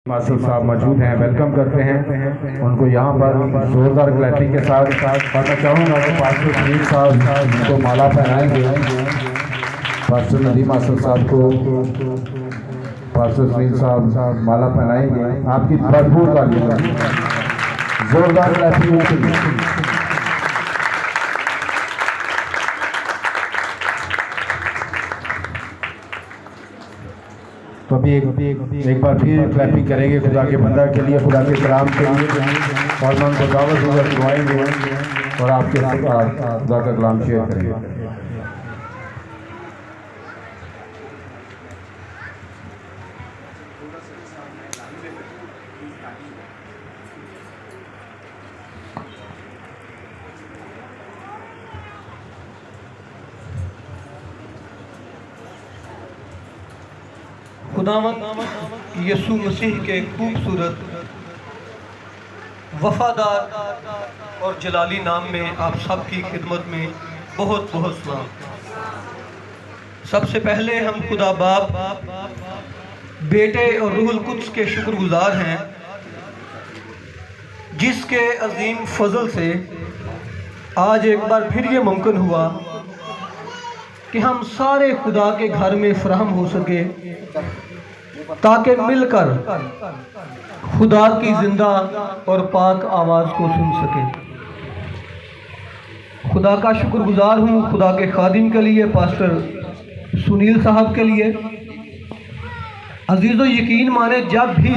मासूम साहब मौजूद हैं, वेलकम करते हैं उनको यहाँ पर जोरदार क्लैपिंग के साथ। मैं चाहूँगा कि पास्टर नदीम साहब उनको माला पहनाएंगे। पास्टर नदीम मासूम साहब को पास्टर नदीम साहब माला पहनाएंगे। आपकी भरपूर तालियां, जोरदार क्लैपिंग। तो अभी एक बार फिर क्लैपिंग करेंगे खुदा के बंदा के लिए, खुदा के कलाम के लिए, और मैं उनको दावत दूंगा सुनाएंगे और आपके साथ खुदा का कलाम शेयर करेंगे। खुदावंद यीशु मसीह के खूबसूरत, वफादार और जलाली नाम में आप सबकी खिदमत में बहुत बहुत सलाम। सबसे पहले हम खुदा बाप, बेटे और रूहुल कुद्स के शुक्रगुजार हैं, जिसके अजीम फजल से आज एक बार फिर ये मुमकिन हुआ कि हम सारे खुदा के घर में फराहम हो सके, ताकि मिलकर खुदा की जिंदा और पाक आवाज़ को सुन सके। खुदा का शुक्रगुजार हूँ खुदा के खादिम के लिए, पास्टर सुनील साहब के लिए। अजीज़ो, यकीन माने जब भी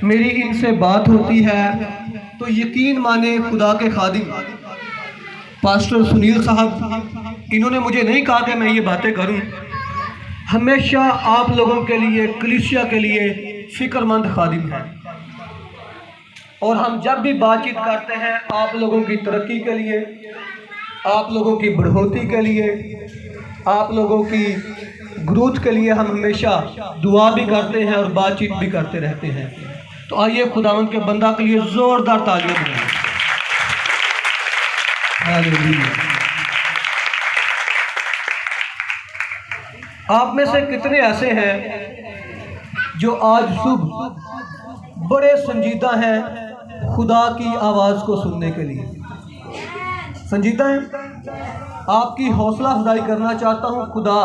मेरी इनसे बात होती है तो यकीन माने खुदा के खादिम पास्टर सुनील साहब, इन्होंने मुझे नहीं कहा कि मैं ये बातें करूं। हमेशा आप लोगों के लिए, कलीसिया के लिए फ़िक्रमंद खादिम हैं, और हम जब भी बातचीत करते हैं आप लोगों की तरक्की के लिए, आप लोगों की बढ़ोतरी के लिए, आप लोगों की ग्रोथ के लिए हम हमेशा दुआ भी करते हैं और बातचीत भी करते रहते हैं। तो आइए खुदावंद के बंदा के लिए ज़ोरदार तालियां दें। हालेलुया। आप में से कितने ऐसे हैं जो आज सुबह बड़े संजीदा हैं खुदा की आवाज़ को सुनने के लिए? संजीदा हैं? आपकी हौसला अफजाई करना चाहता हूँ, खुदा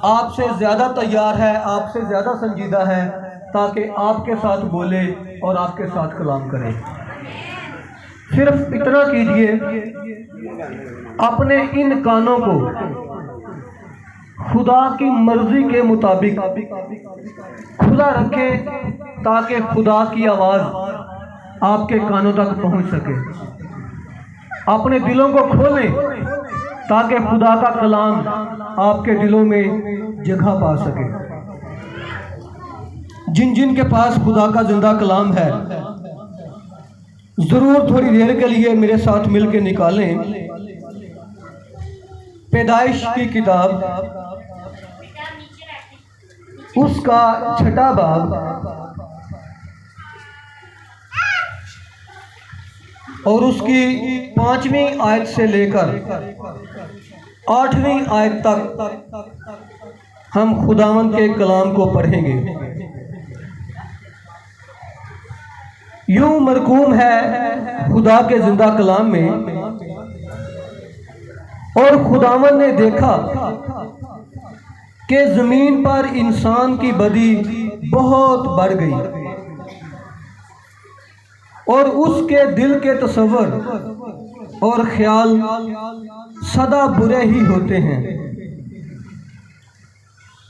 आपसे ज़्यादा तैयार है, आपसे ज़्यादा संजीदा है, ताकि आपके साथ बोले और आपके साथ कलाम करे। सिर्फ इतना कीजिए, अपने इन कानों को खुदा की मर्जी के मुताबिक खुला रखें, ताकि खुदा की आवाज़ आपके कानों तक पहुंच सके। अपने दिलों को खोलें ताकि खुदा का कलाम आपके दिलों में जगह पा सके। जिन जिन के पास खुदा का जिंदा कलाम है, ज़रूर थोड़ी देर के लिए मेरे साथ मिलकर निकालें पैदाइश की किताब, उसका 6वां बाब और उसकी 5वीं आयत से लेकर 8वीं आयत तक हम खुदावंद के कलाम को पढ़ेंगे। यूं मरकूम है खुदा के जिंदा कलाम में, और खुदावंद ने देखा कि ज़मीन पर इंसान की बदी बहुत बढ़ गई, और उसके दिल के तसव्वुर और ख्याल सदा बुरे ही होते हैं।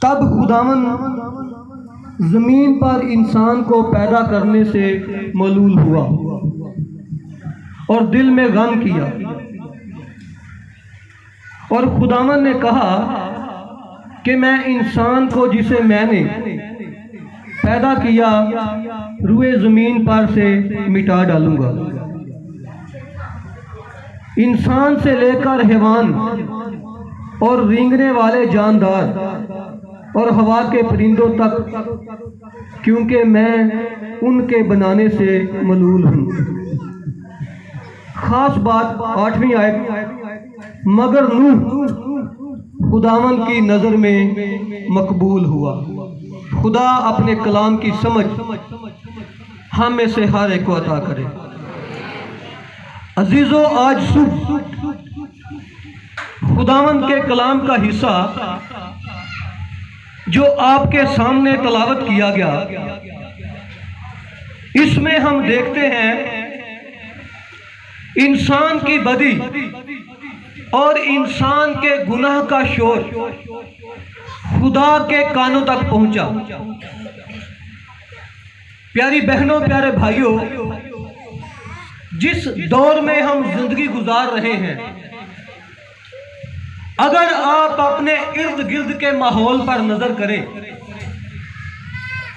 तब खुदावंद ज़मीन पर इंसान को पैदा करने से मलूल हुआ और दिल में गम किया, और खुदावंद ने कहा कि मैं इंसान को जिसे मैंने पैदा किया रूए ज़मीन पर से मिटा डालूंगा। इंसान से लेकर हैवान और रेंगने वाले जानदार और हवा के परिंदों तक, क्योंकि मैं उनके बनाने से मलूल हूँ। खास बात 8वीं आयत, मगर नूह खुदावंद की नज़र में मकबूल हुआ। खुदा अपने कलाम की समझ हम में से हर एक को अता करे। अजीजों, आज सुबह खुदावंद के कलाम का हिस्सा जो आपके सामने तलावत किया गया, इसमें हम देखते हैं इंसान की बदी और इंसान के गुनाह का शोर खुदा के कानों तक पहुंचा। प्यारी बहनों, प्यारे भाइयों, जिस दौर में हम जिंदगी गुजार रहे हैं, अगर आप अपने इर्द गिर्द के माहौल पर नजर करें,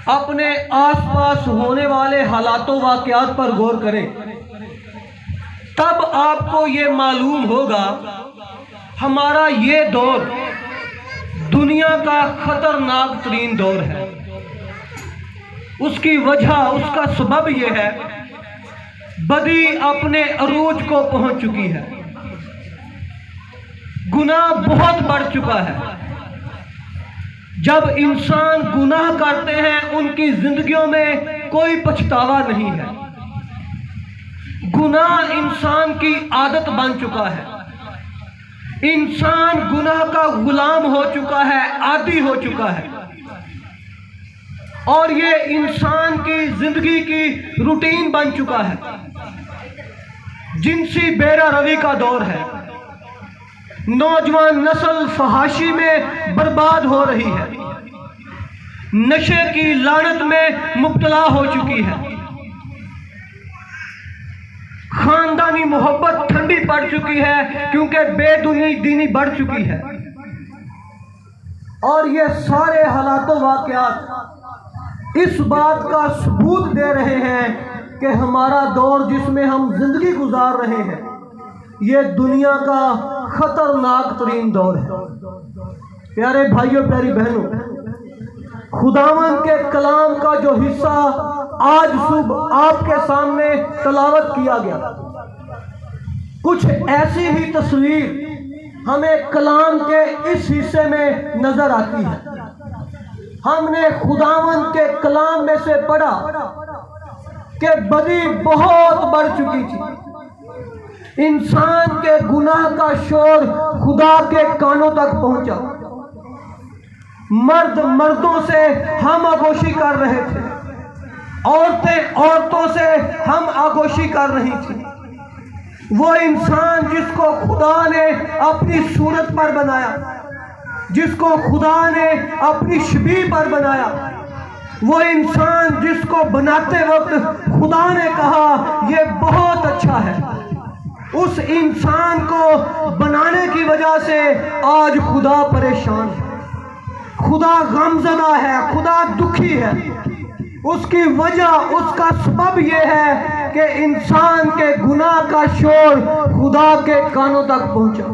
अपने आसपास होने वाले हालातों वाकयात पर गौर करें, तब आपको ये मालूम होगा हमारा ये दौर दुनिया का खतरनाक तरीन दौर है। उसकी वजह, उसका सबब यह है, बदी अपने अरूज को पहुंच चुकी है, गुनाह बहुत बढ़ चुका है। जब इंसान गुनाह करते हैं, उनकी जिंदगियों में कोई पछतावा नहीं है। गुनाह इंसान की आदत बन चुका है, इंसान गुनाह का गुलाम हो चुका है, आदी हो चुका है, और ये इंसान की जिंदगी की रूटीन बन चुका है। जिनसी बेरा रवी का दौर है, नौजवान नस्ल फहाशी में बर्बाद हो रही है, नशे की लानत में मुब्तला हो चुकी है, खानदानी मोहब्बत ठंडी पड़ चुकी है क्योंकि बेदीनी दीनी बढ़ चुकी है। और ये सारे हालातों वाकयात इस बात का सबूत दे रहे हैं कि हमारा दौर जिसमें हम जिंदगी गुजार रहे हैं, ये दुनिया का खतरनाक तरीन दौर है। प्यारे भाइयों, प्यारी बहनों, खुदावंद के कलाम का जो हिस्सा आज सुबह आपके सामने तलावत किया गया, कुछ ऐसी ही तस्वीर हमें कलाम के इस हिस्से में नजर आती है। हमने खुदावंद के कलाम में से पढ़ा कि बदी बहुत बढ़ चुकी थी, इंसान के गुनाह का शोर खुदा के कानों तक पहुंचा, मर्द मर्दों से हम आगोशी कर रहे थे, औरतें औरतों से हम आगोशी कर रही थी। वो इंसान जिसको खुदा ने अपनी सूरत पर बनाया, जिसको खुदा ने अपनी शबीह पर बनाया, वो इंसान जिसको बनाते वक्त खुदा ने कहा ये बहुत अच्छा है, उस इंसान को बनाने की वजह से आज खुदा परेशान है, खुदा गमज़दा है, खुदा दुखी है। उसकी वजह, उसका सबब यह है कि इंसान के गुनाह का शोर खुदा के कानों तक पहुंचा।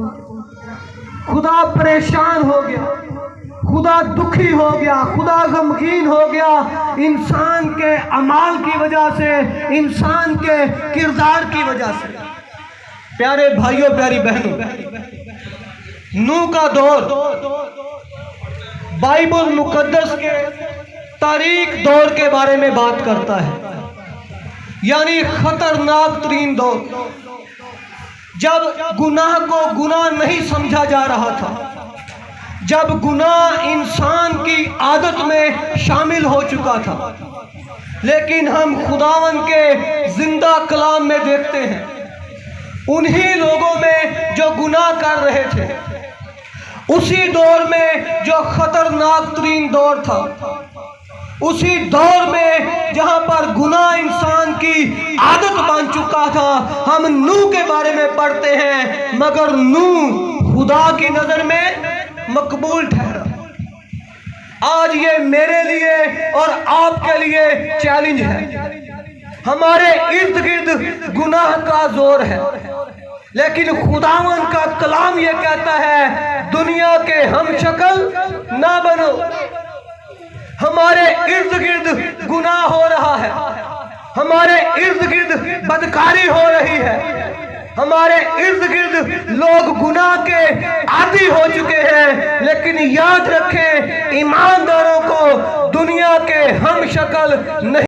खुदा परेशान हो गया, खुदा दुखी हो गया, खुदा गमगीन हो गया, इंसान के अमाल की वजह से, इंसान के किरदार की वजह से। प्यारे भाइयों, प्यारी बहनों, नूह का दौर बाइबल मुकद्दस के तारीख दौर के बारे में बात करता है, यानी खतरनाक तरीन दौर, जब गुनाह को गुनाह नहीं समझा जा रहा था, जब गुनाह इंसान की आदत में शामिल हो चुका था। लेकिन हम खुदावंद के जिंदा कलाम में देखते हैं, उन्हीं लोगों में जो गुनाह कर रहे थे, उसी दौर में जो खतरनाक तरीन दौर था, उसी दौर में जहां पर गुनाह इंसान की आदत बन चुका था, हम नूह के बारे में पढ़ते हैं। मगर नूह खुदा की नजर में मकबूल ठहरा। आज ये मेरे लिए और आपके लिए चैलेंज है। हमारे इर्द गिर्द गुनाह का जोर है, लेकिन खुदावन का कलाम ये कहता है दुनिया के हम शक्ल ना बनो। हमारे इर्द गिर्द गुनाह हो रहा है, हमारे इर्द गिर्द बदकारी हो रही है, हमारे इर्द गिर्द लोग गुनाह के आदी हो चुके हैं, लेकिन याद रखें ईमानदारों को दुनिया के हम शक्ल नहीं